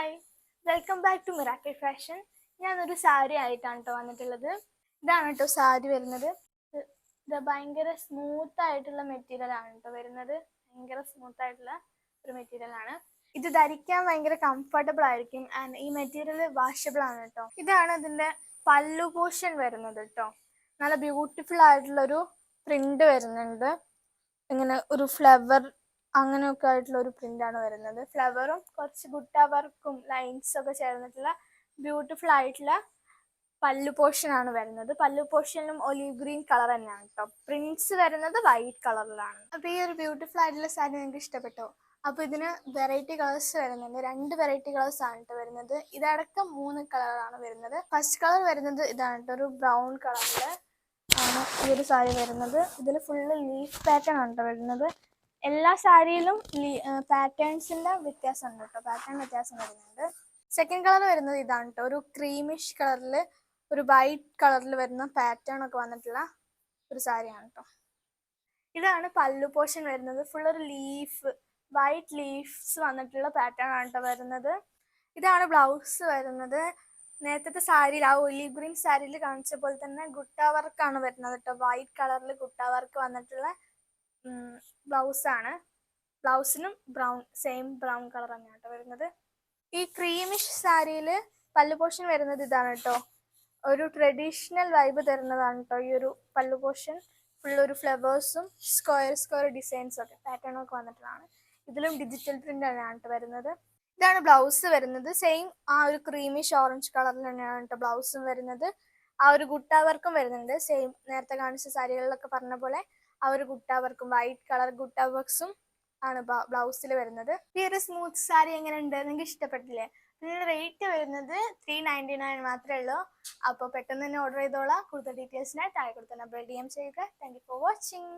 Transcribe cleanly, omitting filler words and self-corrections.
Hi, welcome back to miracle fashion. ഞാനൊരു സാരി ആയിട്ടാണ് കേട്ടോ വന്നിട്ടുള്ളത്. ഇതാണ് കേട്ടോ സാരി വരുന്നത്. ഇത് ഭയങ്കര സ്മൂത്ത് ആയിട്ടുള്ള മെറ്റീരിയൽ ആണ് കേട്ടോ വരുന്നത്. ഭയങ്കര സ്മൂത്ത് ആയിട്ടുള്ള ഒരു മെറ്റീരിയൽ ആണ്. ഇത് ധരിക്കാൻ ഭയങ്കര കംഫർട്ടബിൾ ആയിരിക്കും. ആൻഡ് ഈ മെറ്റീരിയൽ വാഷബിൾ ആണ് കേട്ടോ. ഇതാണ് ഇതിന്റെ പല്ലു പോർഷൻ വരുന്നത് കേട്ടോ. നല്ല ബ്യൂട്ടിഫുൾ ആയിട്ടുള്ള ഒരു പ്രിന്റ് വരുന്നുണ്ട്. ഇങ്ങനെ ഒരു ഫ്ലവർ അങ്ങനെയൊക്കെ ആയിട്ടുള്ള ഒരു പ്രിന്റ് ആണ് വരുന്നത്. ഫ്ലവറും കുറച്ച് ബുട്ട വർക്കും ലൈൻസ് ഒക്കെ ചേർന്നിട്ടുള്ള ബ്യൂട്ടിഫുൾ ആയിട്ടുള്ള പല്ലു പോർഷൻ ആണ് വരുന്നത്. പല്ലു പോർഷനിലും ഒലീവ് ഗ്രീൻ കളർ തന്നെയാണ് കേട്ടോ. പ്രിന്റ്സ് വരുന്നത് വൈറ്റ് കളറിലാണ്. അപ്പൊ ഈ ഒരു ബ്യൂട്ടിഫുൾ ആയിട്ടുള്ള സാരി നിങ്ങൾക്ക് ഇഷ്ടപ്പെട്ടോ? അപ്പൊ ഇതിന് വെറൈറ്റി കളേഴ്സ് വരുന്നുണ്ട്. 2 വെറൈറ്റി കളേഴ്സ് ആണ് കേട്ടോ വരുന്നത്. ഇതടക്കം 3 കളറാണ് വരുന്നത്. ഫസ്റ്റ് കളർ വരുന്നത് ഇതാണ് കേട്ടോ, ഒരു ബ്രൗൺ കളറില് ആണ് ഈ ഒരു സാരി വരുന്നത്. ഇതിൽ ഫുള്ള് ലീഫ് പാറ്റേൺ ആണ് കേട്ടോ വരുന്നത്. എല്ലാ സാരിയിലും പാറ്റേൺസിന്റെ വ്യത്യാസം ഉണ്ട് കേട്ടോ. പാറ്റേൺ വ്യത്യാസം വരുന്നുണ്ട്. സെക്കൻഡ് കളർ വരുന്നത് ഇതാണ് കേട്ടോ, ഒരു ക്രീമിഷ് കളറില് ഒരു വൈറ്റ് കളറിൽ വരുന്ന പാറ്റേൺ ഒക്കെ വന്നിട്ടുള്ള ഒരു സാരിയാണ് കേട്ടോ. ഇതാണ് പല്ലു പോർഷൻ വരുന്നത്. ഫുൾ ഒരു ലീഫ്, വൈറ്റ് ലീഫ്സ് വന്നിട്ടുള്ള പാറ്റേൺ ആണ് കേട്ടോ വരുന്നത്. ഇതാണ് ബ്ലൗസ് വരുന്നത്. നേരത്തെ സാരിയിൽ ആ ഒലീവ് ഗ്രീൻ സാരിയിൽ കാണിച്ച പോലെ തന്നെ ഗുട്ട വർക്കാണ് വരുന്നത് കേട്ടോ. വൈറ്റ് കളറിൽ ഗുട്ട വർക്ക് വന്നിട്ടുള്ള ബ്ലൗസാണ്. ബ്ലൗസിനും സെയിം ബ്രൗൺ കളർ തന്നെയാണ് കേട്ടോ വരുന്നത്. ഈ ക്രീമിഷ് സാരിയിൽ പല്ലു പോർഷൻ വരുന്നത് ഇതാണ് കേട്ടോ. ഒരു ട്രഡീഷണൽ വൈബ് തരുന്നതാണ് കേട്ടോ ഈ ഒരു പല്ലു പോർഷൻ. ഫുൾ ഒരു ഫ്ലവേഴ്സും സ്ക്വയർ ഡിസൈൻസും ഒക്കെ പാറ്റേണും ഒക്കെ വന്നിട്ടുള്ളതാണ്. ഇതിലും ഡിജിറ്റൽ പ്രിന്റ് തന്നെയാണ് കേട്ടോ വരുന്നത്. ഇതാണ് ബ്ലൗസ് വരുന്നത്. സെയിം ആ ഒരു ക്രീമിഷ് ഓറഞ്ച് കളറിൽ തന്നെയാണ് കേട്ടോ ബ്ലൗസും വരുന്നത്. ആ ഒരു ഗുട്ട വർക്കും വരുന്നുണ്ട്. സെയിം നേരത്തെ കാണിച്ച സാരികളിലൊക്കെ പറഞ്ഞ പോലെ ആ ഒരു ഗുട്ട വർക്കും വൈറ്റ് കളർ ഗുട്ട വർക്ക്സും ആണ് ബ്ലൗസിൽ വരുന്നത്. ഈ ഒരു സ്മൂത്ത് സാരി എങ്ങനെയുണ്ട്? നിങ്ങൾക്ക് ഇഷ്ടപ്പെട്ടില്ലേ? ഇതിന്റെ റേറ്റ് വരുന്നത് 399 മാത്രമേ ഉള്ളൂ. അപ്പോൾ പെട്ടെന്ന് തന്നെ ഓർഡർ ചെയ്തോളാം. കൂടുതൽ ഡീറ്റെയിൽസിനായി താഴെ കൊടുത്ത നമ്പർ DM ചെയ്യുക. Thank you for watching.